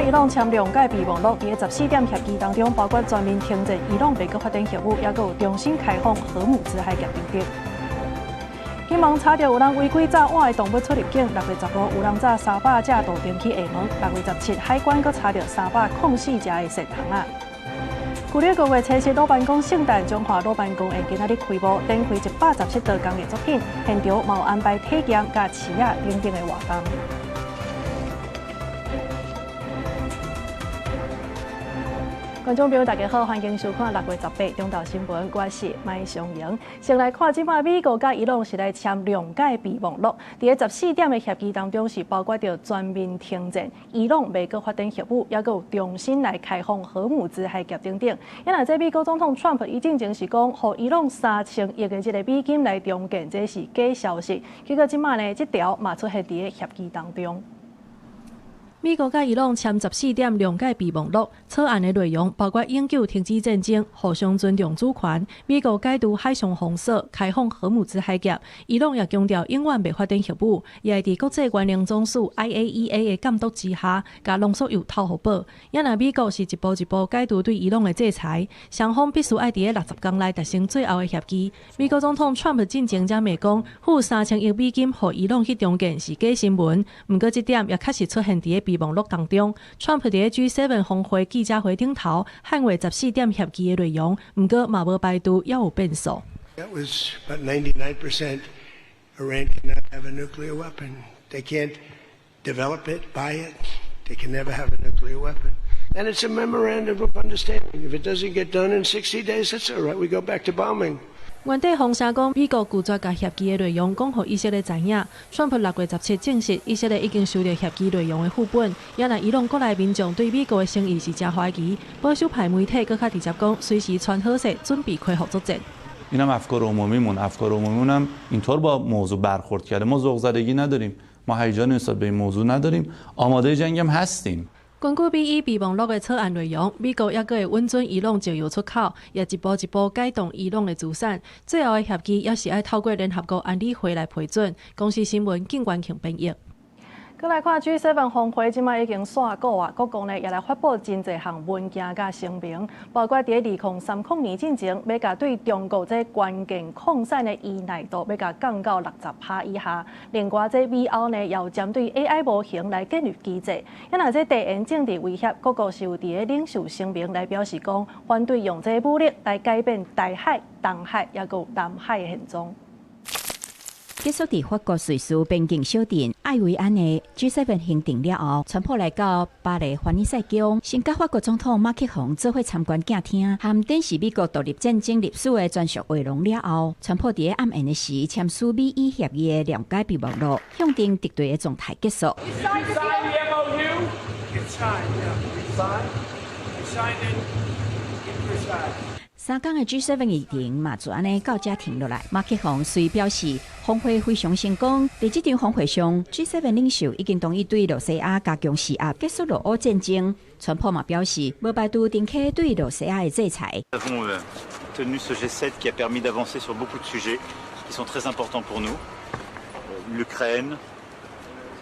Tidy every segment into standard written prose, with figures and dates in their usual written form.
伊朗签2届备忘录，伫14点协议当中，包括全面停止伊朗北各发展业务，也佮有重新开放核武制裁协定等。希望查到有人违规载碗的动物出入境。6月15，有人载300只渡登去厦门。6月17，海关佮查到304只的蛇虫仔。旧历5月7日，老办公圣诞中华老办公会今仔日开幕，展开117道工艺作品，现场嘛有安排体验、甲试啊等等的活动。观众朋友，大家好，欢迎收看6月18中昼新闻，我是麦尚莹。先来看即摆美国甲伊朗是来签2届备忘录，伫个14点的协议当中是包括着全面停战伊朗美国发展业务，也有重新来开放核武制裁协定等。因为这美国总统 Trump 伊进前是讲，互伊朗3000亿的这个美金来中建，这是假消息。结果即摆呢，这条嘛出现伫个协议当中。美国甲伊朗签14点2届备忘录，草案的内容包括永久停止战争、互相尊重主权、美国解除海上封锁、开放核武制海峡。伊朗也强调永远袂发展核武，也会伫国际原能总署 IAEA 的监督之下，甲浓缩铀套互保。也若美国是一步一步解除对伊朗的制裁，双方必须爱伫个60天内达成最后的协议。美国总统 Trump 进前才骂讲，付3000亿美金互伊朗去中建是假新闻。不过，这点也确实出现伫个备忘录当中 ，Trump 伫个 G7 峰会记者会顶头捍卫14点协议的内容，不过嘛无排除也有变数。That was about 99%. Iran cannot have a nuclear weapon. They can't develop it, buy it. They can never have a nuclear weapon. And it's a memorandum of understanding. If it doesn't get done in 60 days, that's all right. We go back to bombing. 原底风声讲，美国拒绝甲协议的内容讲互以色列知影。川普6月17证实，以色列已经收到协议内容的副本。也若伊朗国内民众对美国的诚意是真怀疑，保守派媒体佫较直接讲，随时传好势，准备开核作战。اینم افکار عمومیمون هم اینطور با موضوع برخورد کرده. ما ذوق زدگی نداریم. ما هیجان نسبت به این موضوع نداریم. آماده جنگ هم هستیم. 根据美伊备忘录的草案内容，美国也会允准伊朗石油出口，也一步一步改动伊朗的资产。最后的协议也是要透过联合国安理会来批准。公司新闻景观庆编译。再来看 G7 峰会，即摆已经煞过啊，各国呢也来发布真侪项文件甲声明，包括伫2030年进前，要甲对中国这关键扩散的依赖度要甲降到60%以下。另外，这美欧呢也有针对 AI 模型来建立机制。因若这地缘政治威胁，各国是有伫个领袖声明来表示讲，反对用这武力来改变台海、东海也有南海的现状。结束伫法国瑞士边境小镇艾维安的 G7 行程了后，川普来到巴黎凡尔赛宫，先甲法国总统马克宏做伙参观镜厅，含展示美国独立战争历史的专属画廊了后，川普伫暗暝的时签署美伊协议的2届备忘录，向定敌对的状态结束。3天的 G7 议程嘛，就安尼到这停落来。马克宏虽表示峰会非常成功，在这场峰会上 ，G7 领袖已经同意对罗西亚加强施压，结束俄乌战争。川普嘛表示，无排除展开对罗西亚的制裁。Nous avons tenu ce G7 qui a permis d'avancer sur beaucoup de sujets qui sont très importants pour nous. L'Ukraine,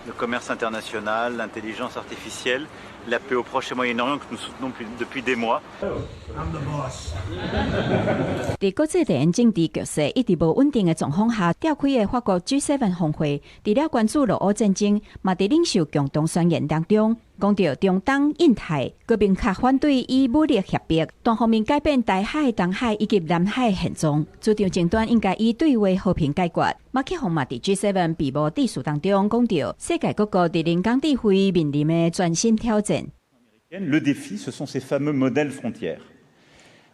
le commerce international, l'intelligence artificielle, la paix au Proche et Moyen-Orient que nous soutenons depuis des mois. 在国际地缘政治局势一直无稳定的状况下，召开的法国 G7 峰会，除了关注俄乌战争，嘛在领袖共同宣言当中，讲到中东、印太各明确反对以武力胁迫，单方面改变台海、东海以及南海的现状，主张争端应该以对话和平解决。马克宏嘛在 G7 闭幕致辞当中讲到，世界各国在人工智慧面临的全新挑战。Le défi, ce sont ces fameux modèles frontières.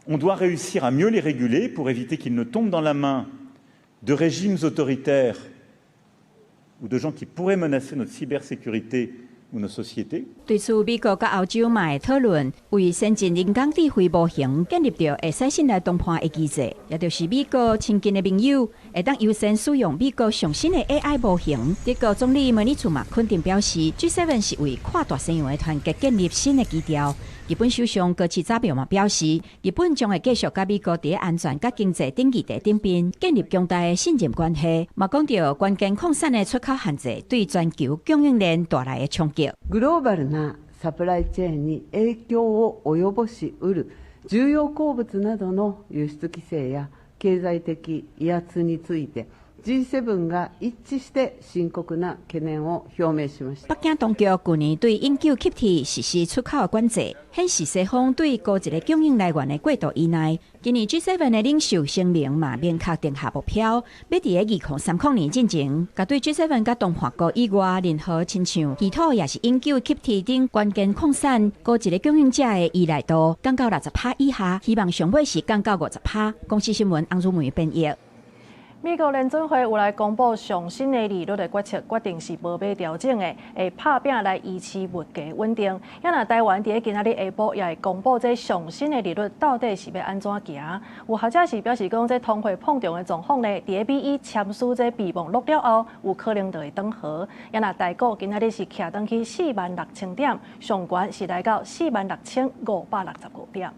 On doit réussir à mieux les réguler pour éviter qu'ils ne tombent dans la main de régimes autoritaires ou de gens qui pourraient menacer notre cybersécurité ou nos sociétés. 对此，美国甲欧洲嘛会讨论为先进人工智慧模型建立着会使信赖同伴的机制，也就是美国亲近的朋友会当优先使用美国上新的 AI 模型。德国总理梅尼茨嘛肯定表示 ，G7 是为跨大西洋的团结建立新的基调。日本首相高市早苗嘛表示，日本将会继续甲美国伫安全甲经济等议题顶边建立强大的信任关系。嘛讲到关键扩散的出口限制对全球供应链带来的冲击。グローバルなサプライチェーンに影響を及ぼしうる重要鉱物などの輸出規制や経済的威圧について G7 が一致して深刻な懸念を表明しました。北京当局去年对永久气体实施出口的管制，显示西方对高一个供应来源的过度依赖。今年 G7 的领袖声明嘛，明确定下目标，要伫个2030年进前，甲对 G7 甲东华国以外任何亲像稀土也是永久气体等关键矿产高一个供应者的依赖度降到60%以下，希望上尾是降到50%。公司新闻洪如梅编译。美国联准会有来公布上新的利率的决策，决定是无要调整的，会拍拼来维持物价稳定。也那台湾伫今仔日下晡也会公布这上新的利率到底是要安怎行？有学者是表示讲，这通货膨胀的状况呢，伫美伊签署这备忘录了后，有可能就会转和。也那台股今仔日是徛登去46000点，上悬是来到46565点。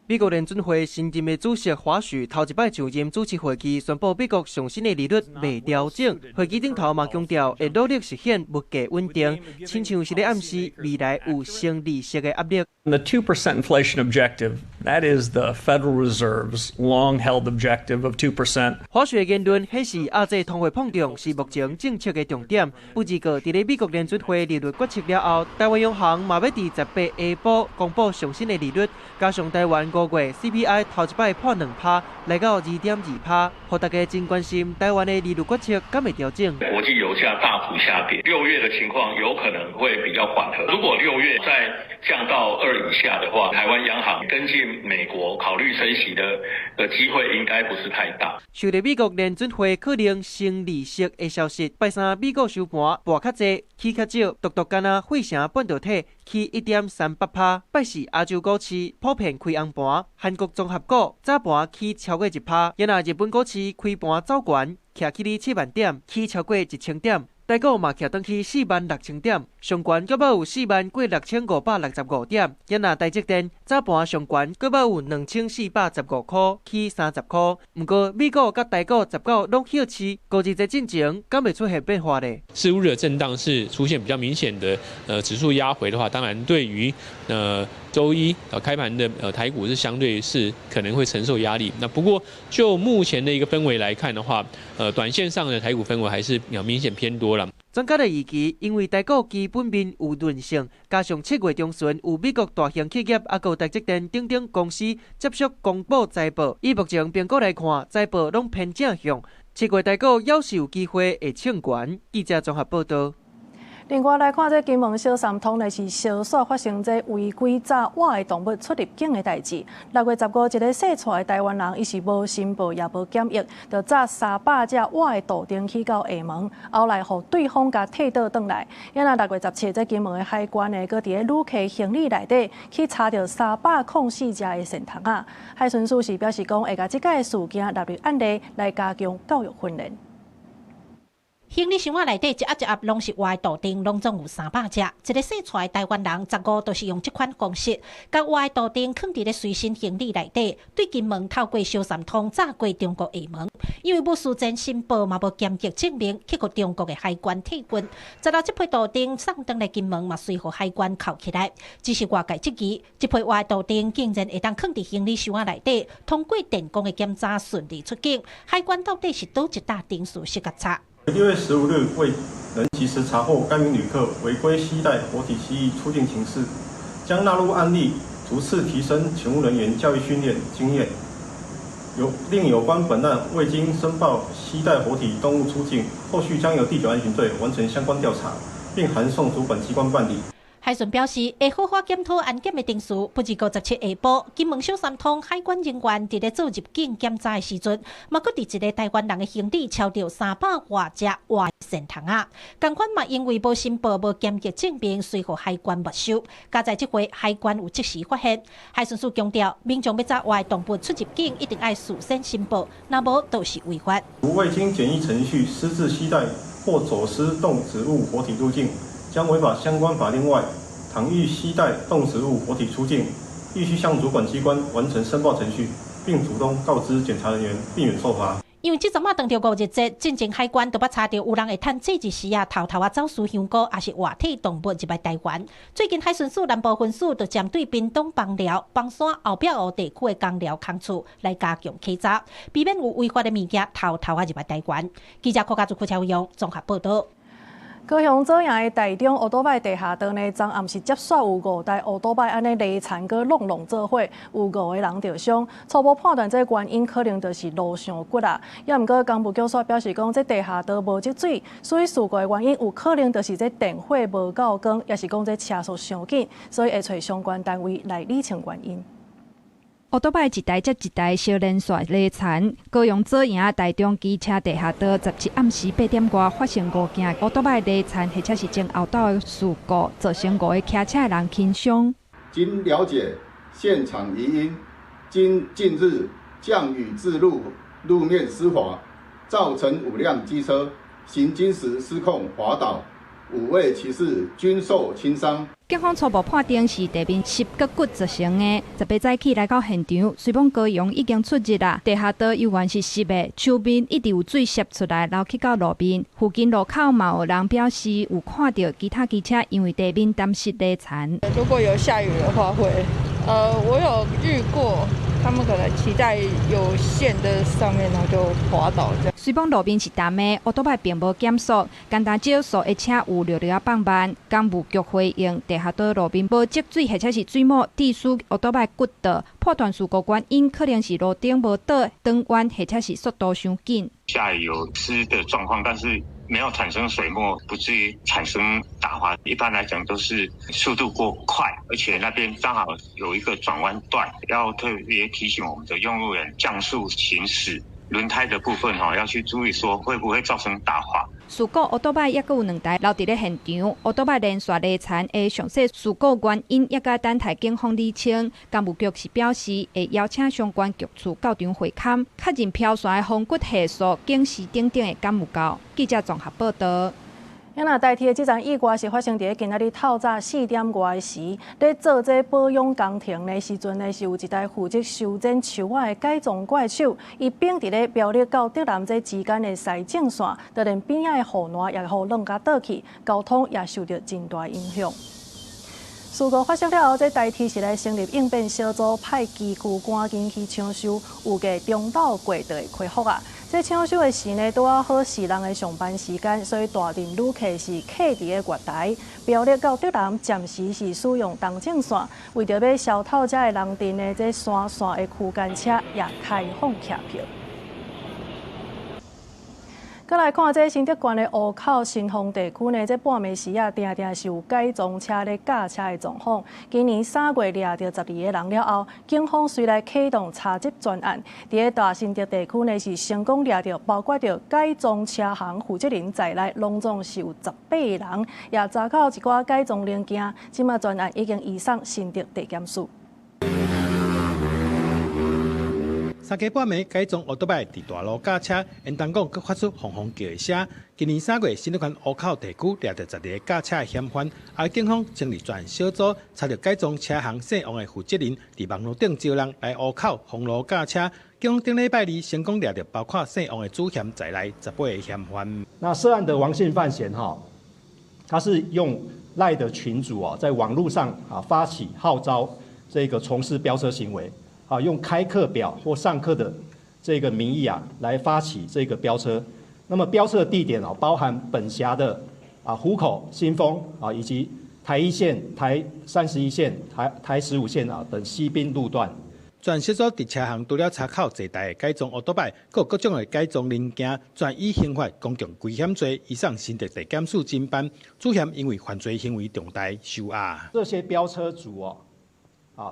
美国联准会新任的主席华许头一摆就任主持会议，宣布美国上新的利率未调整。会议顶头嘛强调会努力实现物价稳定，亲像是咧暗示未来有升利息的压力。The 2% inflation objective, that is the Federal Reserve's long-held objective of 2%. 华许的言论显示，亚洲通货膨胀是目前政策的重点。不止个，伫咧美国联准会利率决策了后，台湾央行嘛要伫18下晡公布上新的利率，加上台湾5月 CPI 头一摆破2%，来到2.2%，互大家真关心台湾的利率决策敢会调整。国际油价大幅下跌，6月的情况有可能会比较缓和。如果6月再降到2以下的话，台湾央行跟进美国考虑升息的机会应该不是太大。受到美国联准会可能升利息的消息，拜三美国收盘跌较济，起较少，独干那费城半导体起 1.38%， 拜四亚洲股市普遍开红盘，韩国综合股早盘起超过1%，也那日本股市开盘走悬，徛起哩7万点，起超过1000点。台股嘛徛登去46000点，上悬阁要有46565点。也那台积电早盘上悬阁要有2415块，起30块。不过美股甲台股19拢休市，高日在进程敢会出现变化呢？事务日的震荡是出现比较明显的指数压回的话，当然对于周一开盘的台股是相对是可能会承受压力。那不过就目前的一个氛围来看的话，短线上的台股氛围还是明显偏多。专家的预期，因为台股基本面有韧性，加上7月中旬有美国大型企业还有台积电等等公司接续公布财报，以目前评估来看，财报拢偏正向。7月台股要是有机会会冲悬。记者综合报道。另外来看，这金门小三通呢是小说发生这违规抓野的动物出入境的代志。6月15日，一个生出来的台湾人，伊是无申报也无检疫，就抓300只野的杜丁去到厦门，后来互对方甲退倒转来。也那6月17日，这金门的海关呢，搁伫咧旅客行李内底去查到304只的仙童仔。海巡署是表示讲，会甲即个事件纳入案例来加强教育训练。行李箱仔内底一盒一盒拢是活的杜丁，拢总有300只。一个生出来台湾人15都是用这款方式，将活的杜丁藏伫咧随身行李内底，对金门透过小三通炸过中国厦门。因为无事前申报嘛无检疫证明，去互中国的海关退军。直到这批杜丁送登来金门嘛，随互海关扣起来。只是外界质疑，这批活的杜丁竟然会当藏伫行李箱仔内底，通过电工的检查顺利出境。海关到底是倒一大定数是个查6月15日未能及时查获该名旅客违规携带活体蜥蜴出境情事，将纳入案例，逐次提升勤务人员教育训练经验。另有关本案未经申报携带活体动物出境，后续将由第9安巡队完成相关调查，并函送主管机关办理。海巡表示，会好好检讨案件的定数。不至57下晡，金门小三通海关人员伫咧做入境检查的时阵，嘛搁伫一个台湾人的行李抄到300多只活仙童仔。同款嘛，因为无申报、无检疫证明，随互海关没收。加在这回海关有及时发现。海巡署强调，民众要抓活动物出入境，一定要事先申报，若无都是违法。如未经检疫程序私自携带或走私动植物活体入境，将违反相关法令外，倘欲携带动植物活体出境，必须向主管机关完成申报程序，并主动告知检查人员，避免受罚。因为即阵啊，当着五日节，进前海关都捌查到有人会趁这一时啊，偷偷啊走私香菇，也是活体动物入来台湾。最近海巡署南部分署就针对屏东邦寮、邦山后壁湖地区的工寮空厝来加强稽查，避免有违法的物件偷偷啊入来台湾。记者柯家族邱用综合报道。高雄左营的台中乌多摆地下道呢，昨暗时接续有5台乌多摆安尼泥残搁弄做伙，有5个人受伤。初步判断，这原因可能就是路上骨啦。也毋过，工部局所表示讲，这地下道无积水，所以事故的原因有可能就是这电火无够光，也是讲这车速上紧，所以会找相关单位来厘清原因。乌多摆一台接一台小连续泥残，高雄左营台中机车地下道17暗时8点外发生5件乌多摆泥残或者是前后倒的事故，造成5个骑车的人轻伤。经了解现场疑因，经近日降雨致路面湿滑，造成5辆机车行经时失控滑倒，5位骑士均受轻伤。警方初步判定是地面膝骨骨造成的。18早起来到现场，虽讲高阳已经出入啦，地下道依然是湿的，树面一直有水渗出来，流去到路边。附近路口嘛有人表示有看到其他机车因为地面沾湿泥残。如果有下雨的话会，我有遇过。他们可能骑在有线的上面，然后就滑倒这样。虽讲路边是淡的，乌多摆并无减速，简单少数的车有略略放慢。工务局回应，地下道路边无积水或者是水幕，致使乌多摆骨倒。判断事故原因可能是路顶无倒灯弯，或者是速度伤紧。下雨有湿的状况，但是没有产生水墨，不至于产生打滑。一般来讲都是速度过快，而且那边刚好有一个转弯段，要特别提醒我们的用路人降速行驶。轮胎的部分要去注意说会不会造成打滑。事故乌多摆也阁有2台留伫咧现场，乌多摆连续泥残的详细事故原因，也甲等待警方厘清。工务局是表示会邀请相关局处到场会勘，确认漂旋的风骨系数、警示等等的敢有够。记者综合报道。咱若代替的这场意外是发生伫今仔日透早4点外时，咧做这保养工程的时阵呢，是有一台负责修剪树仔的改装怪手，伊并伫咧苗栗到德南这之间的西正线，就连边仔的护栏也互弄甲倒去，交通也受到真大影响。事故发生了后，这代替是来成立应变小组，派机具赶紧去抢修，预计中昼过就会恢复啊。这抢修的时呢，拄好4人的上班时间，所以大阵旅客是客伫咧月台。苗栗到德南暂时是使用东正线，为着要消透这的人阵呢，这山线的区间车也开放客票。再来看这新竹县的湖口新丰地区呢，这半暝时啊，定定是有改装车咧驾车的状况。今年3月抓到12个人了后，警方随来启动查缉专案。伫咧大新竹地区呢，是成功抓到包括着改装车行负责人在内，拢总是有18个人，也查扣一寡改装零件。即马专案已经移送新竹地检署。3更半暝改装乌多摆伫大路驾车，因当讲佮发出轰轰叫的声。今年3月，新竹县湖口地区抓到12个驾车的嫌犯，而警方成立专案小组，查到改装车行姓王的负责人伫网络顶招人来湖口封路驾车。警方顶礼拜2成功抓到包括姓王的主嫌在内18个嫌犯。那涉案的王姓犯嫌他是用赖的群组在网络上发起号召这个从事飙车行为。用开课表或上课的这个名义来发起这个飙车。那么飙车的地点包含本辖的湖口、新丰以及台1线、台31线、台15线等西滨路段。专小组伫车行除了查扣1台改装乌多摆，还有各种的改装零件，专以刑法公共危险罪移送新竹地检署侦办。主嫌因为犯罪行为重大收押。这些飙车族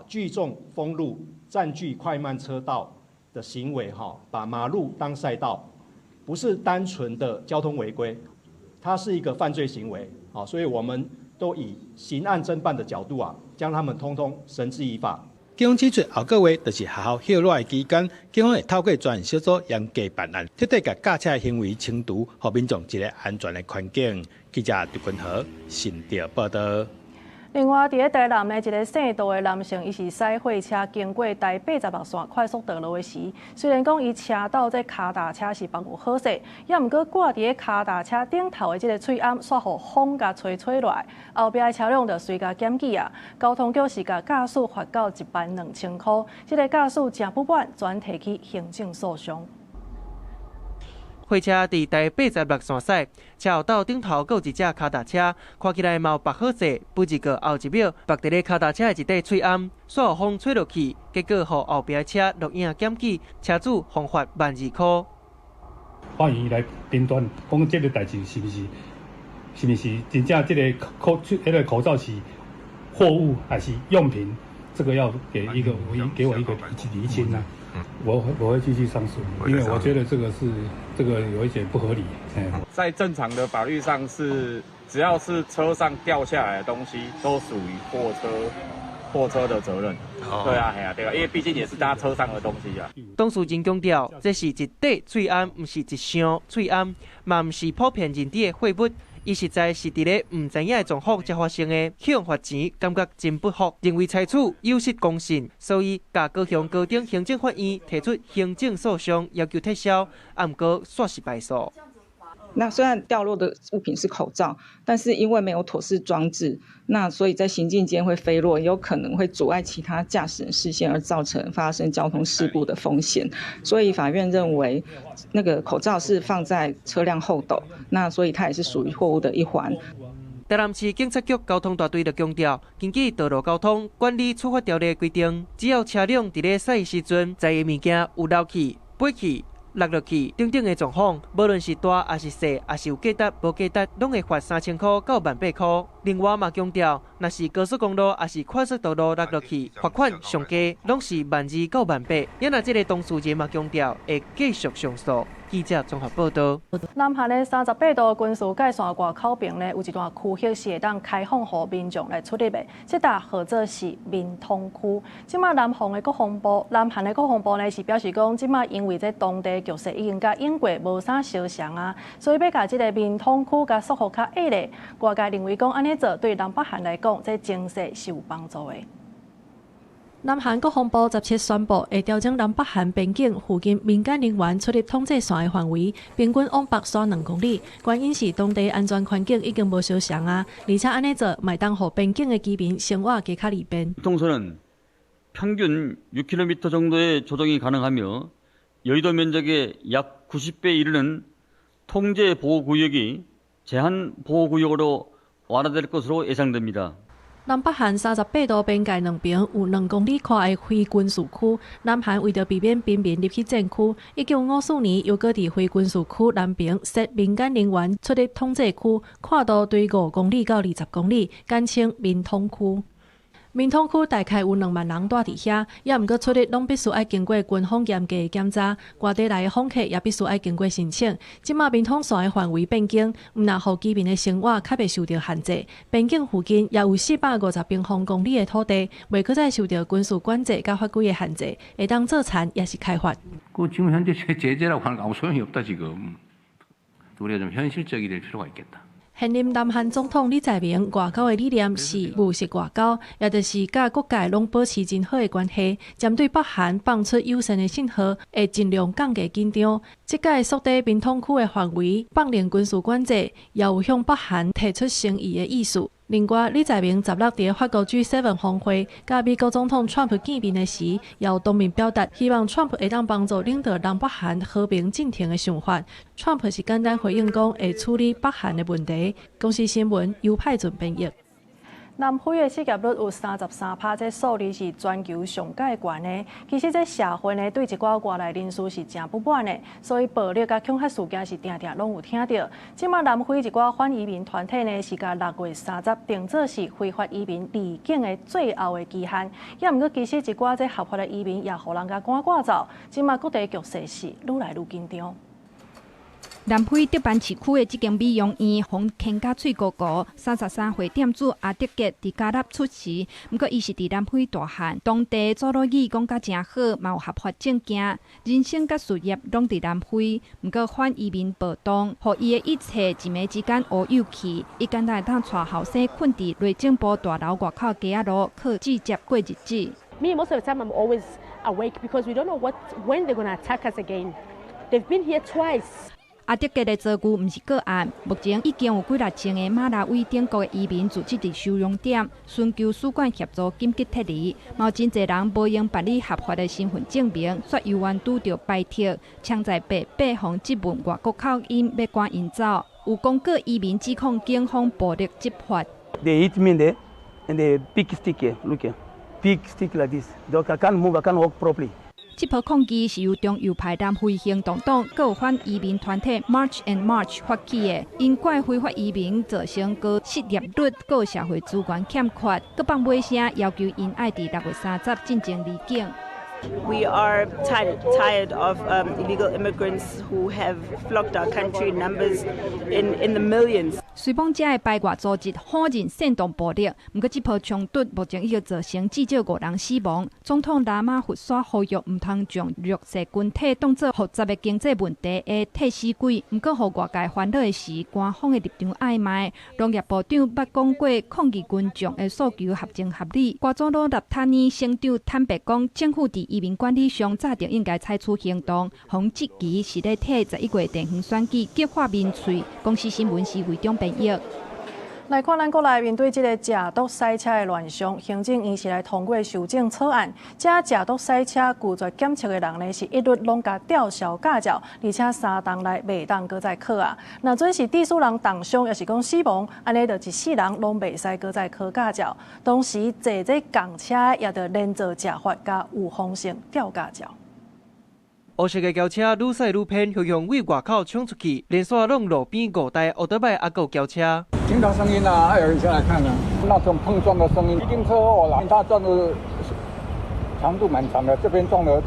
聚众封路、占据快慢车道的行为，把马路当赛道，不是单纯的交通违规，它是一个犯罪行为，所以我们都以刑案侦办的角度将他们通通绳之以法。警方指出，后个月就是学校歇热的期间，警方会透过专案小组严格办案，彻底把驾车行为清除，予民众一个安全的环境。记者杜君和新竹报道。另外，伫咧台南的一个姓杜的男性，伊是驶货车经过台86线快速道路的时，虽然讲伊车道这脚踏车是绑有好势，也毋过挂伫咧脚踏车顶头的这个喙暗，煞互风甲吹落来，后壁的车辆就随甲检举啊。交通局是甲驾驶罚到12000块，这个驾驶真不满，转提起行政诉讼。货车伫台86线驶，车后道顶头阁有一只脚踏车，看起来嘛有绑好势，不一个后一秒绑伫咧脚踏车的一块喙暗，煞有风吹落去，结果互后壁的车录影检举，车主罚12000块。欢迎来评断，讲这个代志是不是真正这个口罩是货物还是用品？这个要给我一个厘清啊。我会继续上诉，因为我觉得这个有一点不合理。在正常的法律上是，只要是车上掉下来的东西，都属于货车的责任。对啊，对啊，因为毕竟也是搭车上的东西啊。当事人强调，这是一块喙暗，不是一箱喙暗，嘛不是普遍认知的货物。伊实在是伫咧唔知影的状况才发生的，向罚钱感觉真不服，认为采取有失公信，所以甲高雄高等行政法院提出行政诉讼，要求撤销，啊毋过煞是败诉。那虽然掉落的物品是口罩，但是因为没有妥适装置，那所以在行进间会飞落，有可能会阻碍其他驾驶人视线，而造成发生交通事故的风险。所以法院认为，那个口罩是放在车辆后斗，那所以它也是属于货物的一环。台南市警察局交通大队就强调，根据道路交通管理处罚条例规定，只要车辆伫咧驶时阵，在的物件有漏去、飞去、落落去等等的状况，无论是大还是小，还是有价值无价值，拢会罚3000块到18000块。另外嘛强调，若是高速公路还是快速道路落落去，罚款上加拢是12000到18000。也那这个当事人嘛强调，会继续上诉。记者综合报道。南韩的38道军事界线外口边呢，有一段区域是会当开放予民众来出入的，这搭号做是民通区。即马南韩的国防部呢是表示讲，即马因为这当地局势已经甲英国无啥相像啊，所以要甲这个民通区甲束缚较矮咧。外界认为讲安尼做对南北韩来讲，这经济是有帮助的。南韩国防部17宣布，会调整南北韩边境附近民间人员出入统制线的范围，平均往北刷2公里。原因是当地安全环境已经无相像啊，而且安尼做卖当互边境的居民生活加较利便。통선은 평균 6km 정도의 조정이 가능하며 여의도 면적의 약 90배에 이르는 통제 보호구역이 제한 보호구역으로 완화될 것으로 예상됩니다. 南北韩38道边界两边有2公里宽的非军事区，南韩为着避免平民入去战区，1954年又搁伫非军事区南边设民间人员出入统制区，跨度对5公里到20公里，简称民通区。民通区大概有2万人住伫遐，也毋过出入拢必须爱经过军方严格的检查，外地来的访客也必须爱经过申请。即马民通线的范围变更，毋但互居民的生活较袂受到限制，边境附近也有450平方公里的土地，袂搁再受到军事管制甲法规的限制，会当做产也是开发。지금 현재 제재라고 하는 거 아무 소용이 없다 지금. 우리가 좀 현실적이 될 필요가 있겠다. 现任南韩总统李在明外交的理念是务实外交，也就是甲各界拢保持真好的关系。针对北韩放出友善的信号，会尽量降低紧张。即届缩短民通区的范围，放零军事管制，也有向北韩提出诚意的意思。另外，李在明16伫法国 G7 峰会，甲美国总统 Trump 见面的时，也有当面表达希望 Trump 会当帮助领导南北韩和平进程的想法。Trump 是简单回应讲会处理北韩的问题。公司新闻由派准编译。南非的失业率有33%，这数字是全球上界悬的。其实这社会呢对一寡外来人士是真不满的，所以暴力甲恐吓事件是定定拢有听到。即马南非一寡反移民团体呢是甲6月30定做是非法移民离境的最后的期限，也毋过其实一寡这合法的移民也互人甲赶走。即马各地局势是愈来愈紧张。南非德班市区的这间美容院，红牵甲嘴糊糊，33岁店主阿德杰伫加纳出事，不过伊是伫南非大汉，当地祖老语讲甲真好，嘛有合法证件，人生甲事业拢伫南非，不过反移民暴动，互伊的一切一暝之间乌有去，伊简单当带后生困伫内政部大楼外口街仔路，靠直接过日子。Me, most of the time, I'm always awake because we don't know when they're going to attack us again. They've been here twice. 阿德吉的遭遇毋是个案，目前已经有几60千个马拉维等国的移民聚集伫收容点，寻求使馆协助紧急撤离。嘛有真侪人无用办理合法的身份证明，却犹原拄着摆脱，抢在白方质问外国口音，要赶因走。有讲过移民指控警方暴力执法。They hit me there, and the big stick here, look here, big stick like this. I can't move, I can't walk properly. 这波抗议是由中右派南非行动党、各有反移民团体 March and March 发起的，因怪非法移民造成高失业率、高社会资源欠缺，各放尾声要求因爱伫6月30进前离境。We are tired of illegal immigrants who have flocked our country in numbers in the millions. 随邦者的排外组织否认煽动暴力，不过这波冲突目前已经造成至少5人死亡。总统拉马福沙呼吁唔通将弱势群体当作复杂的经济问题的替死鬼。不过，互外界烦恼的是，官方的立场暧昧。农业部长捌讲过，抗议群众的诉求合情合理。瓜佐罗纳塔尼省长坦白讲，政府伫移民管理上早就应该采取行动。红这期是咧替11月地方选举激化民粹。公司新闻是为中编译。来看咱国内面对这个假毒赛车的乱象，行政院是来通过修正草案，这假毒赛车拒绝检测的人呢，是一律拢甲吊销驾照，而且3档内袂当搁再考啊。那准是第4人重伤，也是讲死亡，安尼就14人拢袂使搁再考驾照。同时，坐这共车也着连坐驾法加有风险吊驾照。黑色的轿车愈驶愈偏，向为外口冲出去，连续弄路边5台奥特曼还有轿车。听到声音啊，有人下来看啊，那种碰撞的声音，一定车祸了。它撞的长度蛮长的，这边撞了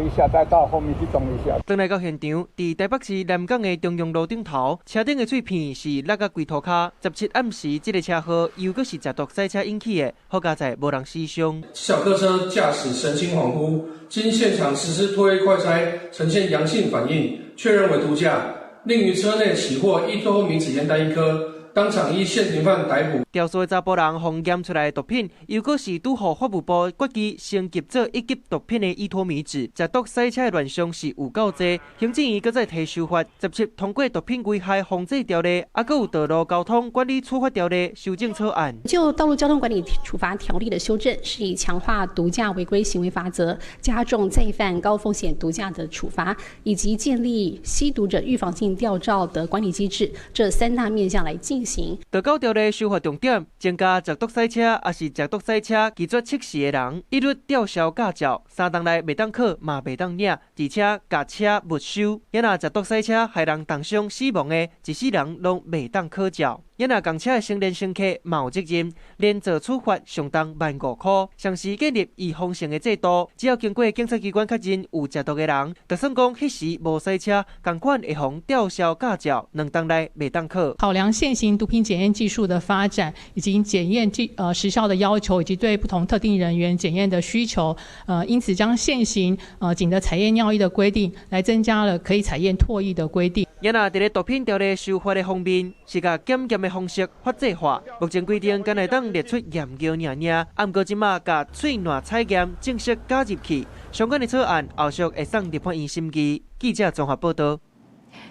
一下，再到后面去撞了一下。转来到现场，伫台北市南港的中央路顶头，车顶的碎片是落个龟头卡。17暗时，这个车祸又搁是假毒赛车引起的，好佳在无人死伤。小客车驾驶神情恍惚，经现场实施唾液快筛，呈现阳性反应，确认为毒驾，另于车内起获1多名纸烟弹1颗。当场依现行犯逮捕。吊销的查甫人洪验出来的毒品，又搁是拄互法务部决议升级做1级毒品的依托米酯。食毒赛车的乱象是有够多，行政院搁再提修法，17通过毒品危害防治条例，还搁有道路交通管理处罚条例修正草案。就道路交通管理处罚条例的修正，是以强化毒驾违规行为罚则，加重再犯高风险毒驾的处罚，以及建立吸毒者预防性吊照的管理机制，这3大面向来进行。道交条例修法重点，增加食毒赛车，也是食毒赛车拒绝测试的人，一律吊销驾照，3档内袂当考，嘛袂当领，而且驾车没收。也若食毒赛车害人重伤死亡的，14人拢袂当考照。也若共车的成年乘客嘛有责任，连坐处罚上重15000块。像是建立预防性的制度，只要经过检察机关确认有食毒的人，就算讲迄时无赛车，同款会防吊销驾照，2档内袂当考。考量现行毒品检验技术的发展，以及检验时效的要求，以及对不同特定人员检验的需求，因此将现行仅的采验尿液的规定，来增加了可以采验唾液的规定。也若伫咧毒品条例修法的方面，是甲检验的方式法制化。目前规定敢会当列出验尿尔，啊，毋过即马甲喙瘾采验正式加入去。相关的草案后续会送立法院审议。记者综合报道。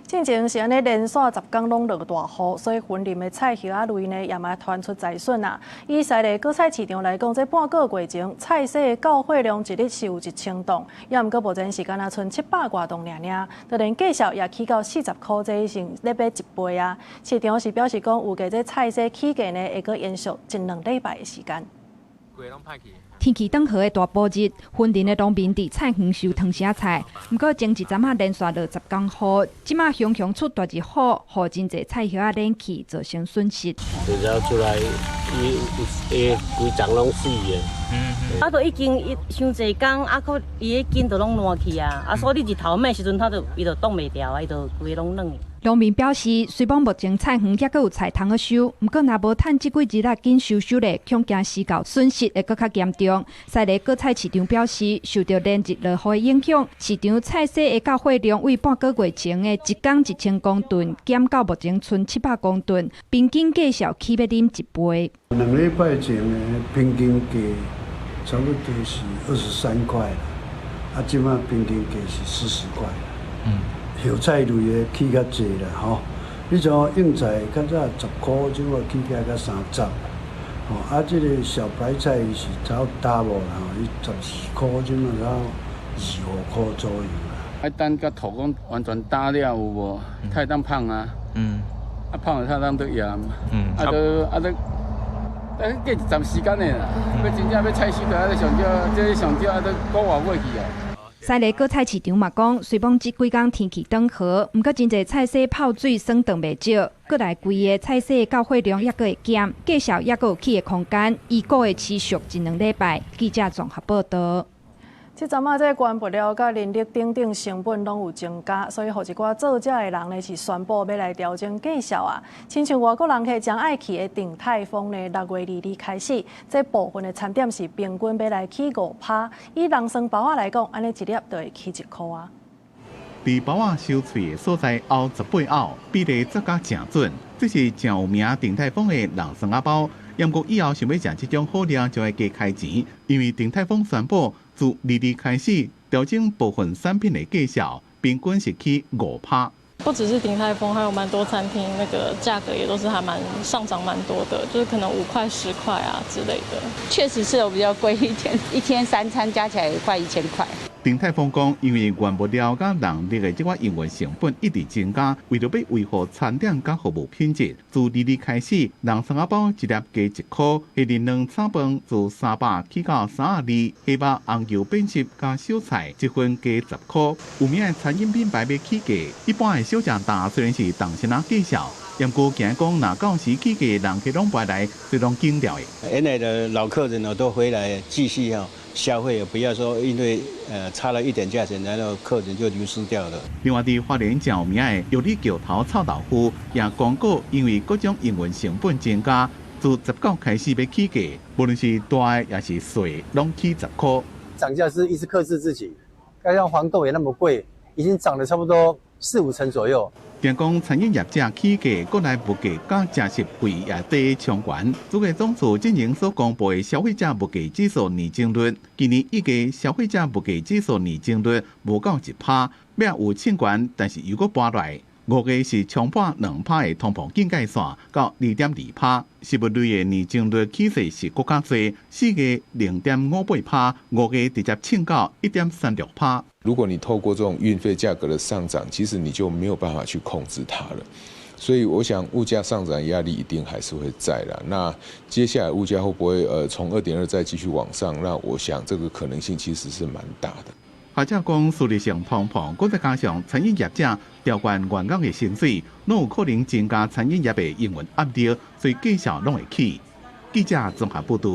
进前是安尼连续10天拢落大雨，所以云林的菜叶啊类呢也嘛传出灾损啊。以西的果菜市场来讲，这半个月前菜市的购货量一日是有1000吨，也毋过目前是敢若剩700多吨尔，就连价格也起到40块这以上，咧买1倍啊。市场是表示讲，有计这菜市起价呢会阁延续1-2礼拜的时间。天气转好的大补日，云林的农民伫菜园收糖虾菜，不过前一阵连续落10天雨，即马熊熊出大日雨，互真侪菜叶冷去，造成损失。就了出来，规丛拢死的。都已经伤侪工，佫伊个根都拢烂去啊！所以你日头咩时阵，伊就挡袂掉啊，伊就规拢软。农民表示，虽讲目前菜园还阁有菜通去收，不过若无趁即几日紧收咧，恐惊施到损失会阁较严重。西螺果菜市场表示，受到连日落雨的影响，市场菜蔬的到货量为半个月前的一天1000公吨，减到目前剩700公吨，平均价小起要啉1倍。2礼拜前的平均价差不多是23块啦，即摆平均价是40块。油菜类的起较济啦，吼。你像硬菜较早10块，即摆起起来到30。即个小白菜是差不多 double 啦，伊14块，即摆到2、5块左右啦。等甲土讲完全打了有无？太当芳啊，芳了太当都盐，过一段时间的啦，要真正要菜收到上少，这上少都5月尾去啊。西螺果菜市场嘛讲，虽讲即几天天气转好，毋过真侪菜蔬泡水酸长袂少，过来规个菜蔬的到货量也阁会减，价少也阁有起的空间，预估会持续1-2礼拜。记者综合报道。即阵啊，这原物料甲人力等等成本拢有增加，所以互一寡做食的人呢是宣布要来调整价数啊。亲像外国人客将爱去的鼎泰丰呢，6月2日开始，这部分的餐点是平均要来起5%。以人参包仔来讲，安尼一粒就会起1块啊。伫包仔收脆的所在凹18凹，比例做甲正准。这是真有名鼎泰丰的人参仔包。不过以后想要食这种好料，就要加开钱，因为鼎泰丰宣布自2日开始调整部分产品的价少，平均是起5%。不只是鼎泰丰，还有蛮多餐厅，那个价格也都是还蛮上涨蛮多的，就是可能5块、10块啊之类的。确实是有比较贵一点，一天3餐加起来快1000块。鼎泰丰讲，因为原物料甲人力的这款营运成本一直增加，为了要维护餐点甲服务品质，自2日开始，人参仔包一粒加1块，下日2餐饭自300起到32，虾肉、红油饼汁加小菜一份加10块。有名的餐饮品牌要起价，一般的小食摊虽然是当先仔介绍。不过，惊讲若到时起价，人客拢不来，是拢惊掉的。原来的老客人都回来继续消费，不要说因为差了一点价钱，然后客人就流失掉了。另外，伫花莲真有名的玉里桥头臭豆腐，也广告因为各种营运成本增加，自19开始要起价，无论是大的也是小的，拢起10块。涨价是一直克制自己，像黄豆也那么贵，已经涨了差不多4-5成左右。听讲餐饮业者起价，国内物价甲食食费也低相关。主计总处进行所公布的消费者物价指数年增率，今年预计消费者物价指数年增率无到1%，要有欠悬，但是如果搬来，5月是冲破2%的通膨警戒线，到2.2%。食物类的年增率起势是更加侪，4月0.58%，5月直接冲到1.36%。如果你透过这种运费价格的上涨，其实你就没有办法去控制它了。所以我想物价上涨压力一定还是会在啦。那接下来物价会不会从2.2再继续往上？那我想这个可能性其实是蛮大的。或者讲，事实上通膨，再加上餐饮业者调悬员工的薪水，拢有可能增加餐饮业的营运压力，所以价少拢会起。记者综合报道。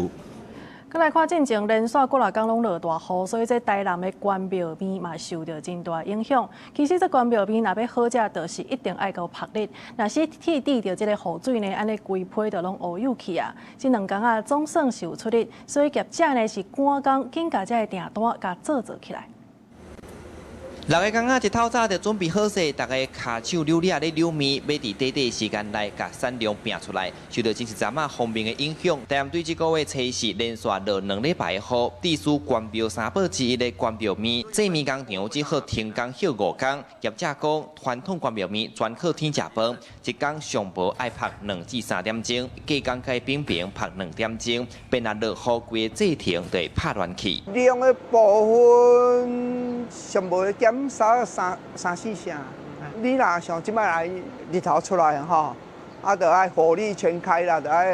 再来看进前连续过来讲拢落大雨，所以这台南的关庙边嘛受到真大影响。其实这关庙边若要好食，就是一定爱够曝日。若是铁抵着这个雨水呢，安尼规批就拢乌有去啊。这2天啊，总算是有出力，所以业者呢是赶工紧甲这个订单甲做起来。 6个工仔一透早就准备好势，大家骹手扭咧咧扭面，要伫短短时间内甲产量拼出来。受到前一阵啊方面的影响，但对这个月初4连续落2礼拜的雨，地属关庙3宝之一的关庙面，这面工厂只好停工休5天。业者讲，传统关庙面专靠天食饭，一天上无爱拍2至3点钟，加工该平平拍2点钟，变若落雨规个制停就会拍乱去。量的部分上无会减。 3、4成，你若想即摆来日头出来吼，啊，就爱火力全开啦，就爱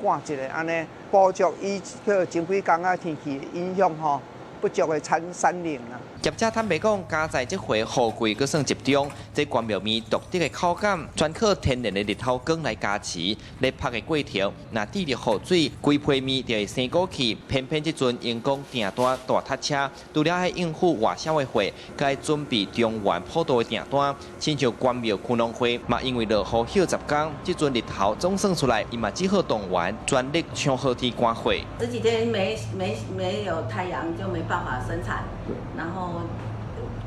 赶一个安尼，补足伊个前几工啊天气影响吼，不足的产量啦。业者坦白讲，加在这回货柜阁算集中，这关庙面独特的口感，全靠天然的日头光来加持。咧拍的过程，若滴入雨水，规批面就会生过去。偏偏这阵因公订单大塞车，除了要应付外销的货，该准备中原普渡的订单，亲像关庙昆农会嘛，因为落雨休10天，这阵日头总算出来，伊嘛只好动员全力抢好天赶货。这几天没有太阳就没办法生产，然后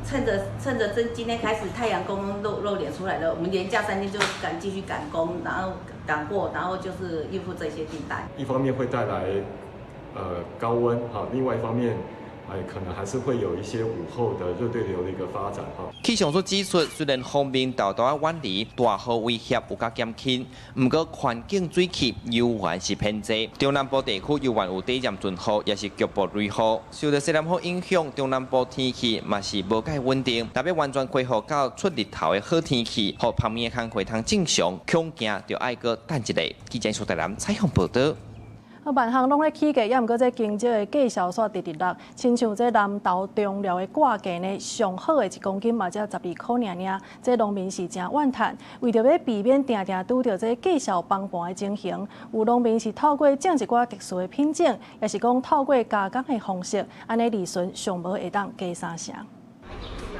趁着今天开始太阳公露脸出来了，我们连假3天就继续赶工，然后赶货，然后就是应付这些订单。一方面会带来高温，好，另外一方面。可能还是会有一些午后的热对流的一个发展哈。气象所指出，虽然方面大大远离大雨威胁有加减轻，不过环境水汽悠然是偏济。中南部地区悠然有短暂阵雨，也是局部雷雨。受到西南风影响，中南部天气嘛是无介稳定。特别完全恢复到出日头的好天气，和旁边的工会通正常，恐惊就爱搁等一下。记者苏台南采访报道。万项拢咧起价，也毋过这经济的价销煞直落，亲像这南投中寮的挂价呢，上好的1公斤嘛才12块尔，这农民是真怨叹。为着要避免定定拄到这价销崩盘的情形，有农民是透过种一寡特殊的品种，也是讲透过加工的方式，安尼利润上无会当加3成。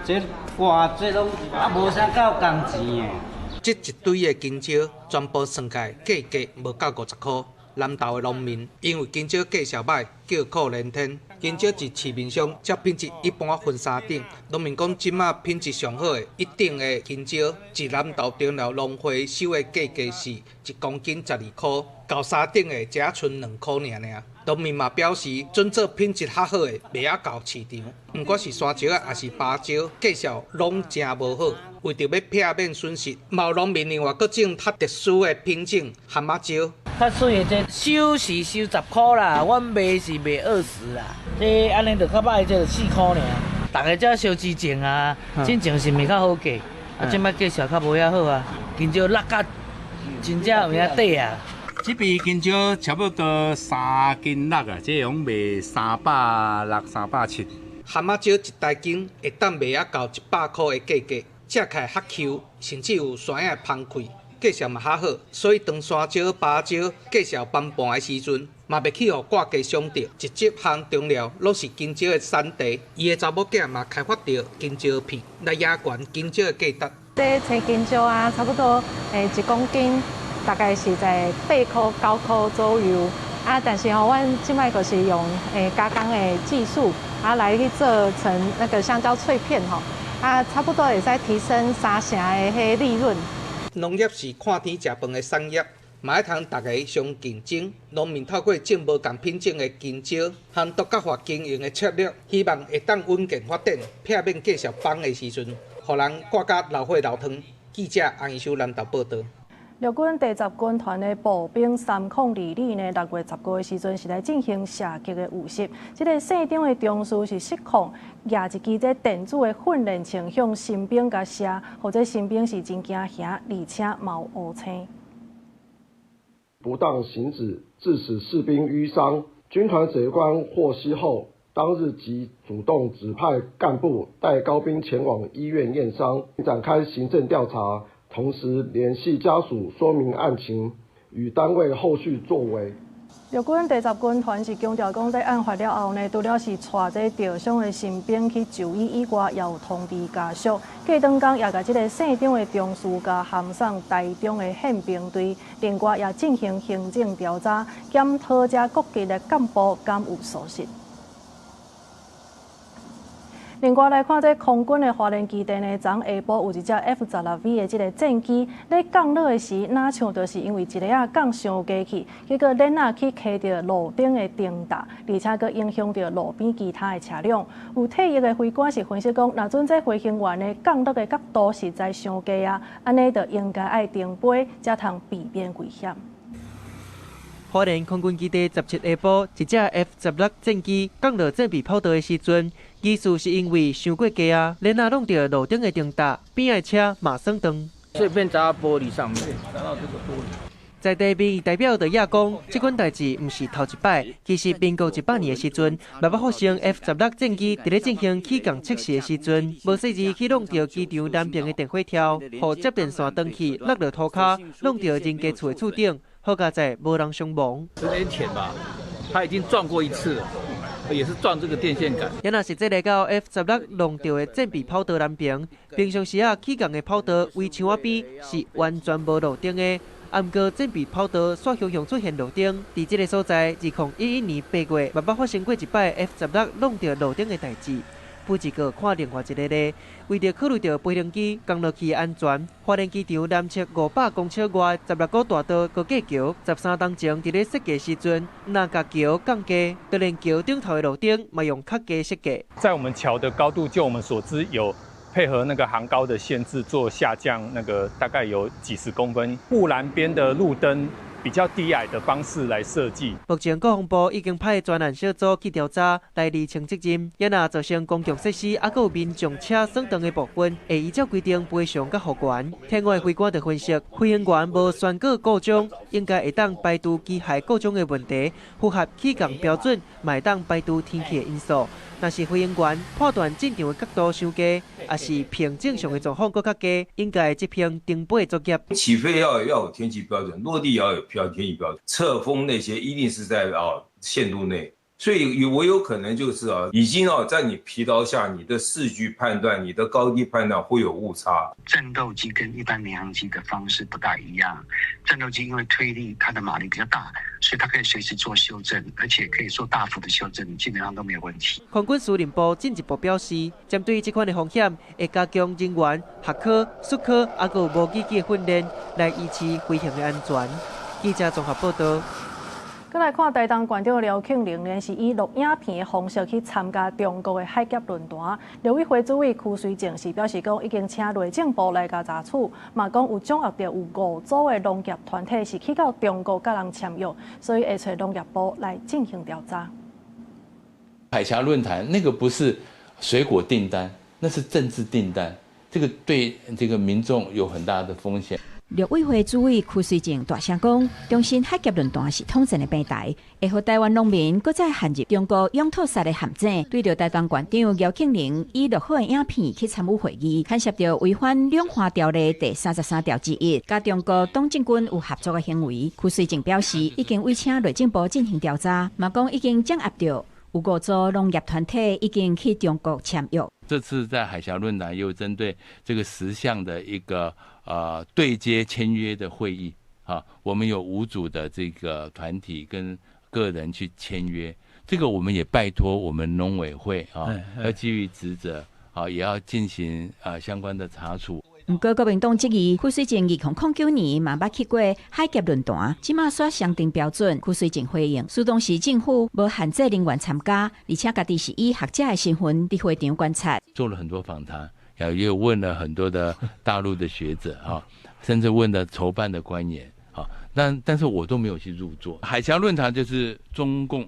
这哇，这拢无啥够工钱的。这一堆的金蕉全部算起来价格无到50块。南投的农民因为金蕉价销歹，叫苦连天。金蕉是市面上照品质一般分3等，农民讲即马品质上好的1等的金蕉，自南投中寮农会收的价格是1公斤12块，到3等的只剩2块尔。农民嘛表示，准做品质较好的袂晓到市场，不管是山蕉还是芭蕉，价销拢真无好。为着要避免损失，有农民另外搁种较特殊的品种蛤蟆蕉。较水的这收是收10块啦，阮卖是卖20啦。这安尼就较歹，这就4块尔。大家遮烧之前啊，进前是卖较好价，即摆价销较无遐好啊。金蕉落甲真正有遐底啊。这边金蕉差不多3斤6啊，这样卖360、370。蛤蟆蕉1大斤会当卖啊到100块的价格，吃起来较 Q， 甚至有酸的芳气。价销嘛较好，所以当山蕉、芭蕉价销崩盘的时阵，嘛袂去互挂价伤着，直接向中寮拢是金蕉的产地。伊的查某囝嘛开发着金蕉片来压悬金蕉的价值。这青金蕉啊，差不多1公斤大概是在8块、9块左右。啊，但是阮即摆就是用加工的技术来去做成那个香蕉脆片差不多会使提升3成的迄利润。农业是看天食饭的产业，嘛要通大家相竞争。农民透过种无同品种的金蕉，和独角化经营的策略，希望会当稳健发展，避免价销崩的时阵，互人挂甲老火老汤。记者洪义修南投报道。陆军第10军团的步兵302旅呢，6月19的时阵是来进行射击的演习。这个省长的中士是失控，举一支这电子的训练枪向新兵甲射，或者新兵是真惊吓，而且嘛有乌青。不当行止致使士兵淤伤，军团指挥官获悉后，当日即主动指派干部带高兵前往医院验伤，展开行政调查。同时联系家属说明案情，与单位后续作为。陆军第10军团是强调讲，在案发了后呢，除了是带这受伤的新兵去就医以外，也有通知家属。过当天也甲这个省长的中士甲函送台中的宪兵队，另外也进行行政调查，检讨这各级的干部敢有疏失。另外来看，这空军的花莲基地呢，昨下晡有一只 F-16V 的这个战机，咧降落的时，哪像就是因为一个降伤低去，结果咧去卡到路顶的灯塔，而且佫影响到路边其他的车辆。有退役的飞官是分析讲，若准这飞行员的降落的角度实在伤低安尼就应该爱停飞，才通避免危险。花莲空军基地17下晡，一只 F-16战机降落准备跑道的时阵，技术是因为伤过低连弄到路顶的灯塔，边的车马上断。碎片砸到玻璃上面，砸到这个玻璃。在地民意代表就也讲，这款代志毋是头一摆，其实民国100年的时阵，台北发生 F-16战机伫咧进行起降测试的时阵，无细致去弄到机场南边的电火条，互接电线断去落落涂骹，弄到人家厝的厝顶，好佳在无人伤亡。10年前吧，他已经撞过一次了。也是撞这个电线杆。也若是这个到 F-16弄到的战备跑道南边，平常时起降的跑道围墙边是完全无路灯的。啊，不过战备跑道煞向出现路灯。伫这个所在，2011年8月，慢慢发生过一摆 F-16弄到路灯的代志。不一个看另外一个咧，为着考虑到飞行机降落去安全，花莲机场南侧500公尺外16股大道高架桥，13当前伫咧设计时阵，那甲桥降低，就连桥顶头的路灯嘛用较低设计。在我们桥的高度，就我们所知有配合那个航高的限制做下降，那个大概有几十公分。护栏边的路灯比较低矮的方式来设计。目前国防部已经派专案小组去调查来厘清责任，也若造成公共设施还有民众车损等的部分，会依照规定赔偿甲复原。天外飞官就分析，飞行员无宣告故障，应该会当排除机械故障的问题，符合起降标准，会当排除天气的因素。若是飞行员判断进场的角度伤低，也是偏正常的状况更较低，应该执行停飞作业。起飞要有天气标准，落地也要有天气标准，侧风那些一定是在限度内。所以我有可能就是已经在你疲劳下，你的视距判断、你的高低判断会有误差。战斗机跟一般民航机的方式不大一样，战斗机因为推力它的马力比较大，所以它可以随时做修正，而且可以做大幅的修正，基本上都没有问题。空军司令部进一步表示，针对这款的风险，会加强人员学科、术科，还有无机机的训练，来维持飞行的安全。记者综合报道。再来看台东县长廖庆玲呢，是以录影片的方式去参加中国的海峡论坛。陆委会主委邱水正是表示讲，已经请内政部来甲查处，嘛讲有掌握到有5组的农业团体是去到中国甲人签约，所以会找农业部来进行调查。海峡论坛那个不是水果订单，那是政治订单，这个对这个民众有很大的风险。陆委会主委邱水正大声讲，中心海峡论坛是统战的平台，会互台湾农民搁再陷入中国养兔杀的陷阱。对着台东县长廖庆玲以录好的影片去参与会议，牵涉到违反两华条例第33条之一，甲中国党政军有合作的行为。邱水正表示，已经委请内政部进行调查，嘛讲已经掌握到有5组农业团体已经去中国签约。这次在海峡论坛又针对这个10项的一个对接签约的会议啊，我们有5组的这个团体跟个人去签约，这个我们也拜托我们农委会啊，要基于职责啊，也要进行相关的查处。不过，国民党质疑邱水正2009年嘛捌去过海峡论坛，即马煞相定标准。邱水正回应，苏当时政府无限制人员参加，而且家己是以学者的身份伫会场观察，做了很多访谈，也有问了很多的大陆的学者啊，甚至问了筹办的官员啊，但是我都没有去入座。海峡论坛就是中共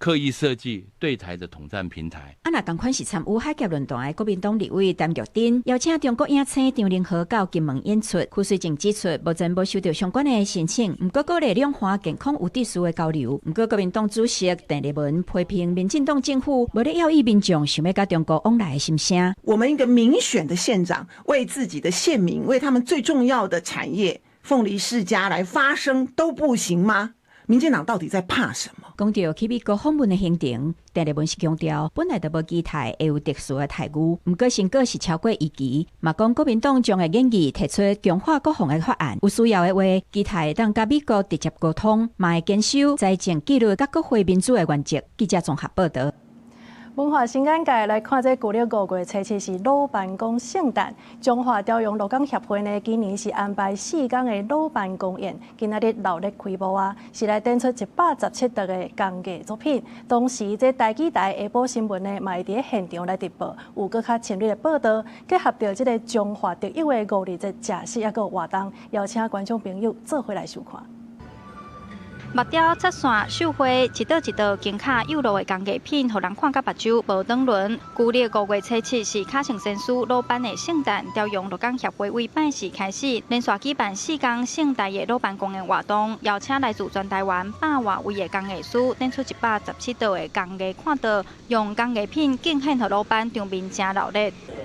刻意设计对台的统战平台。若同款是参与海峡论坛的国民党立委陈玉珍，邀请中国影星张凌和到金门演出。邱水正指出，目前无收到相关的申请，不过鼓励两岸健康有秩序的交流。不过国民党主席邓丽文批评民进党政府无咧要义民众想要甲中国往来的心声。我们一个民选的县长为自己的县民，为他们最重要的产业凤梨世家来发声都不行吗？民进党到底在怕什么？讲到去美国访问的行程，邓丽文是强调，本来就无期待会有特殊的待遇，不过成果是超过预期。嘛讲国民党将会研议提出强化国防的法案，有需要的话，期待当甲美国直接沟通，嘛会坚守财政纪律甲国会民主的原则。记者综合报道。文化新眼界来看，这旧历5月初7是老办公圣诞。中华朝阳鹿港协会呢，今年是安排4天的老办公宴，今仔日热烈开幕啊，是来展出117套的工艺作品。同时，这台记台下晡新闻呢，嘛会伫现场来直播，有更较深入的报道，结合到这个中华特有的5日节食食，还有活动，邀请观众朋友做伙来收看。木雕、插线、绣花，一道一道金卡有路的工艺品，互人看甲目睭无转轮。旧历5月初7是卡城先师老板的圣诞，调用鹿港协会为拜四开始，连续举办4天盛大的老板公演活动，邀请来自全台湾100外位的工艺师，展出117道的工艺看道，用工艺品敬献予老板，场面真热闹。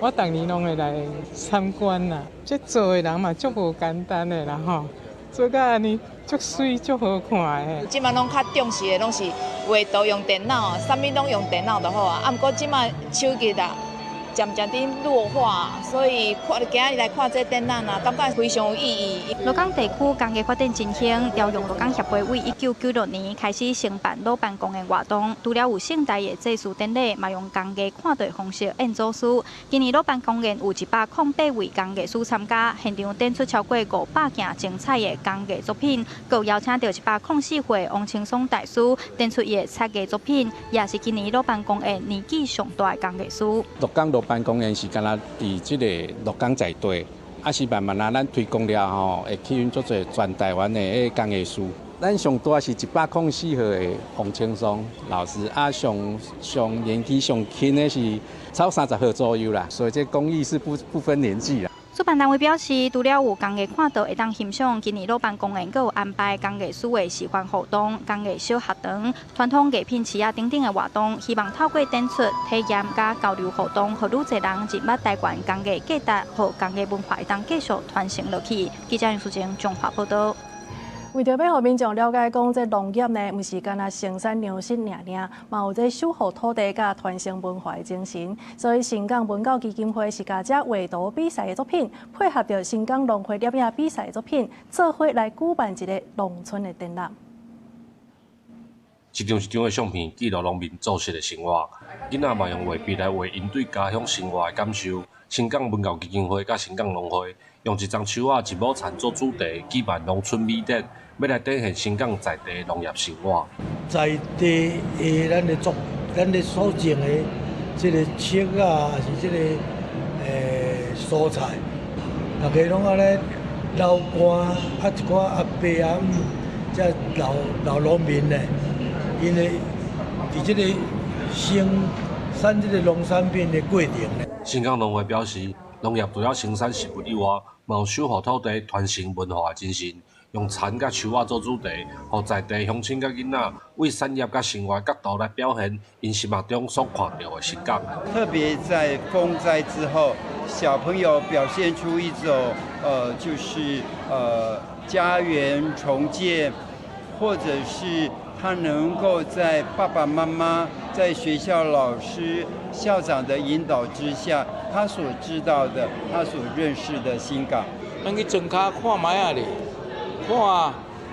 我逐年拢会来参观啦，这做的人嘛足无简单的啦吼，做甲安尼足水足好看的。即摆拢较重视的拢是画图用电脑，啥物拢用电脑就好啊。毋过即摆手机啦，渐渐地弱化，所以今日来看这展览啊，感觉非常有意义。鹿港地区工艺发展振兴，调用鹿港协会为1996年开始承办老板公演活动，除了有盛大的祭祀典礼，嘛用工艺看道的方式演奏书。今年老板公演有108位工艺师参加，现场展出超过500件精彩的工艺作品，佮邀请到104岁王清松大师展出伊的漆艺作品，也是今年老板公演年纪上大的工艺师。鹿港老板公演是敢若伫即个鹿港在地，是慢慢咱推广了吼，会吸引足侪全台湾的工艺师。咱上大是104岁的洪清松老师，上年纪上轻的是超30岁左右啦，所以这工艺是不分年纪啦。主办单位表示，除了有工艺看道会当欣赏，今年老板公演，佮有安排工艺师的示范活动、工艺小学堂、传统艺品市啊等等的活动，希望透过展出、体验加交流活动，互愈侪人入捌台湾工艺价值，互工艺文化会当继续传承落去。记者杨淑静综合报道。为着要互民众了解，讲这农业呢，毋是干那生产粮食尔，嘛有这守护土地甲传承文化的精神。所以新港文教基金会是甲这画图比赛的作品，配合着新港农会摄影比赛的作品，做伙来举办一个农村的展览。一张一张的相片记录农民做事的生活，囡仔嘛用画笔来画因对家乡生活的感受。新港文教基金会甲新港农会用一张树仔、一亩田做主题，举办农村美展。要来展现新港在地农业生活，在地的咱的所种的这个菜啊，是这个蔬菜，大家拢安尼老干啊一寡阿伯啊，这老农民呢，因为伫这个生产这个农产品的过程呢。新港农会表示，农业除了生产食物以外，嘛有守护土地、传承文化的精神。用田甲树仔做主题，互在地乡亲甲囡仔为产业甲生活角度来表现因心目中所看到的新港。特别在风灾之后，小朋友表现出一种就是家园重建，或者是他能够在爸爸妈妈、在学校老师、校长的引导之下，他所知道的、他所认识的新港。咱去庄脚看卖啊咧。看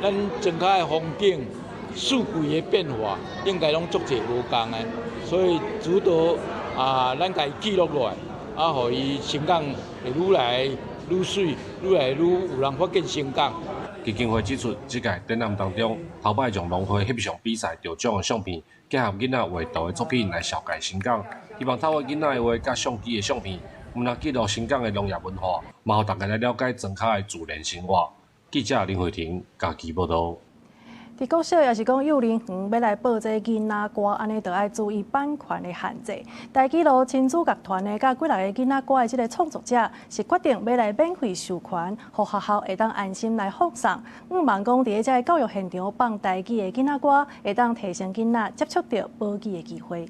咱庄脚的风景、四季的变化，应该拢足侪无共的，所以值得咱家记录落来，互伊新港会愈来愈水，愈来愈有人发现新港。基金会指出，这届展览当中，头摆从农会翕相比赛得奖的相片，结合囡仔画图的作品来绍介新港，希望透过囡仔的画甲相机的相片，毋但记录新港的农业文化，嘛互大家来了解庄脚的自然生活。记者林慧婷家己报道。伫国小也是讲幼儿园要来报这囡仔歌，安尼就要注意版权的限制。大基路亲子乐团的甲几来个囡仔歌的这个创作者是决定要来免费授权，互学校会当安心来放送。望讲伫这教育现场放台语的囡仔歌，会当提升囡仔接触到保语的机会。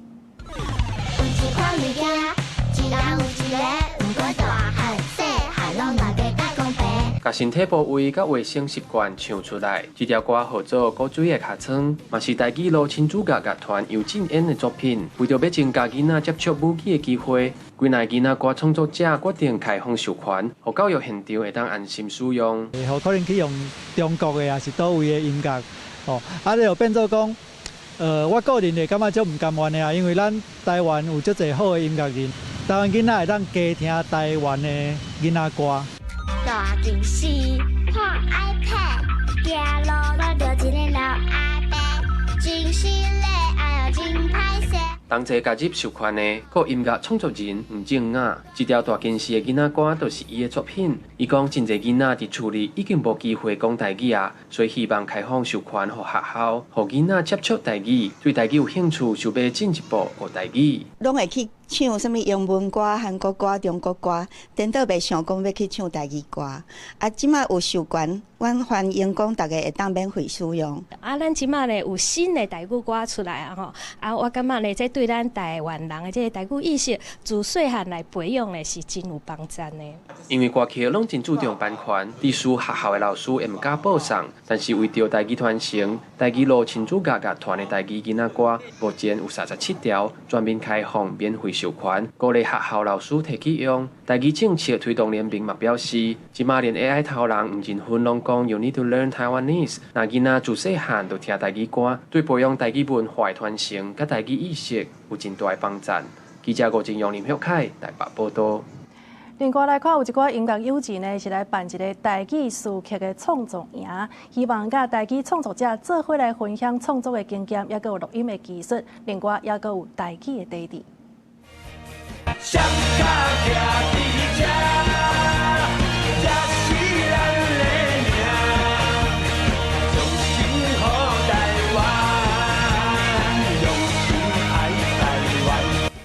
把身体部位甲卫生习惯唱出来，这条歌号做《古水的尻川》，嘛是大基路亲子乐团尤进演的作品。为着要增加囡仔接触武器的机会，几内囡仔歌创作者决定开放授权，互教育现场会当安心使用。互可能去用中国的，也是倒位的音乐，你就变做讲，我个人会感觉足唔甘愿的啊，因为咱台湾有足侪好的音乐人，台湾囡仔会当加听台湾的囡仔歌。大电视看 iPad， 行路咱着一个老阿伯，真心嘞，哎呀真歹势。同齐加入授权的，个音乐创作人吴静雅，这条大近视的囡仔歌就是伊的作品。伊讲真侪囡仔伫厝里已经无机会讲台语啊，所以希望开放授权予学校，予囡仔接触台语，对台语有兴趣，想要进一步学台语。拢会去唱什么英文歌、韩国歌、中国歌，颠倒袂想讲要去唱台语歌。啊，即马有授权，阮欢迎讲大家会当免费使用。啊，咱即马咧有新的台语歌出来啊吼！啊，我感觉咧，这对咱台湾人的这个台语意识，自细汉来培养咧是真有帮助的。因为歌曲拢真注重版权，历史学校的老师会毋敢播送，但是为着台语传承，台语路亲子家乐团的台语囡仔歌，目前有37条，全面开放免费授权，鼓励学校老师提起用。台语政策推动联盟嘛表示，即马连 AI 头人毋认分拢讲 You need to learn Taiwanese， 那囡仔自细汉就听台语歌，对培养台语文化的传承、甲台语意识有真大的帮助。记者吴金阳、林晓凯台北报道。另外来看，有一寡音乐友人呢，是来办一个台语诗曲的创作营，希望甲台语创作者做伙来分享创作的经验，也有录音的技术，另外也有台语的地址。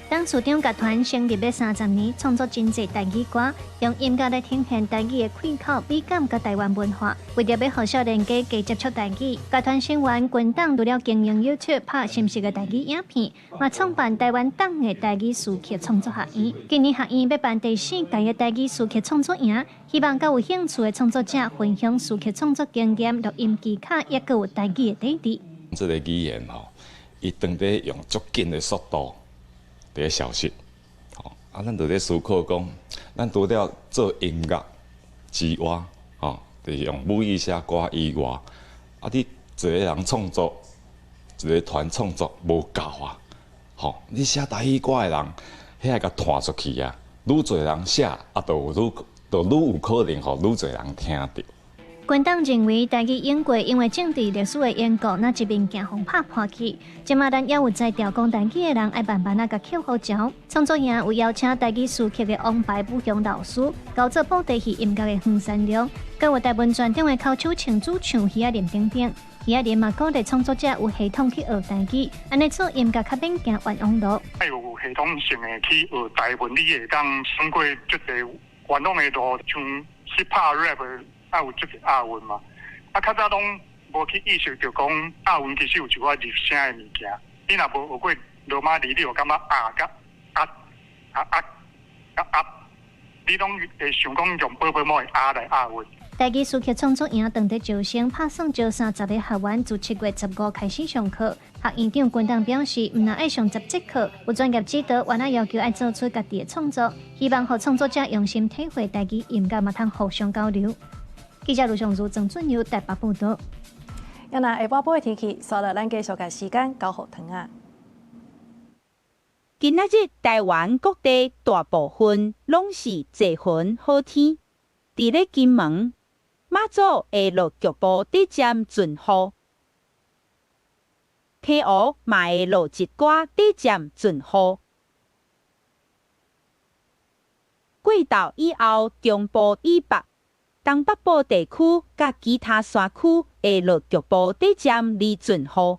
当处长乐团成立了30年，创作真侪台语歌，用音乐来呈现台语的开口美感甲台湾文化。为着要互少年家加接触台语，乐团成员军党除了经营 YouTube 拍深色的台语影片，嘛创办台湾党的台语诗曲创作学院。今年学院要办第4届的台语诗曲创作营，希望甲有兴趣的创作者分享诗曲创作经验、录音技巧，也佮有台语的底子。这个语言吼，伊当地用足紧的速度。在消失，吼啊！咱就在思考讲，咱除了做音乐之外，吼，就是用母语写歌以外，啊，你一个人创作，一个团创作无够啊，吼！你写台语歌的人，遐个传出去啊，愈侪人写，啊，就愈有可能互愈侪人听到。军党认为台语英国因为政治历史的缘故，那一面镜风拍破去。即马咱也有在调讲台语的人，爱慢慢甲扣好招。创作营有邀请台语诗曲的王牌武雄老师，高做布袋戏音乐的黄山良，佮有台湾传统的口手唱主唱鱼仔连等等。鱼仔连嘛鼓励创作者有系统去学台语，安尼做音乐较免行冤枉路。要有系统性的去学台文，你会当通过即个冤枉的路，像hip-hop rap。啊，有即个押韵嘛？啊，较早拢无去意识到讲押韵其实有一寡入声的物件。你若无学过罗马字，你就感觉你拢会想讲用宝宝毛的来押韵。台语诗曲创作营当地招生，拍算招30个学员，自7月15开始上课。学院长军党表示，唔但爱上10节课，有专业指导，原来要求爱做出家己的创作，希望和创作者用心体会台语音乐，嘛通互相交流。记者卢尚如、郑俊佑台北报道。今日下晡晡的天气，刷了咱继续嘅时间交互糖啊。今仔日台湾各地大部分拢是侪云好天，伫咧金门、马祖会落局部短暂阵雨，溪湖嘛会落一寡短暂阵雨。过昼以后，中部以北。东北部地区甲其他山区会落局部短暂离阵雨。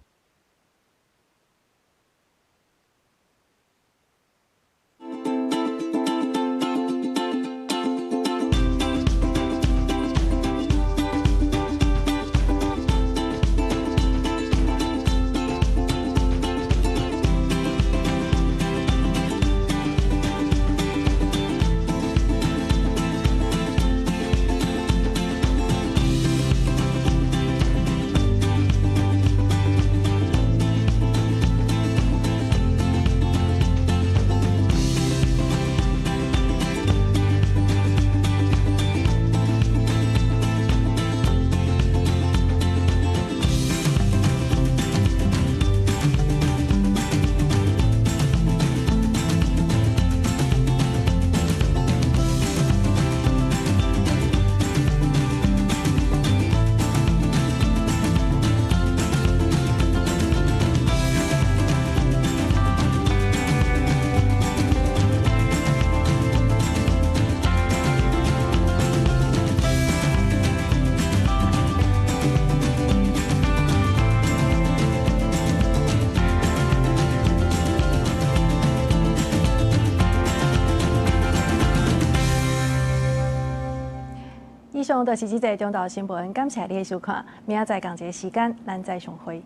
以上就是这则中岛新闻，感谢你的收看，明仔载同一个时间咱再相会。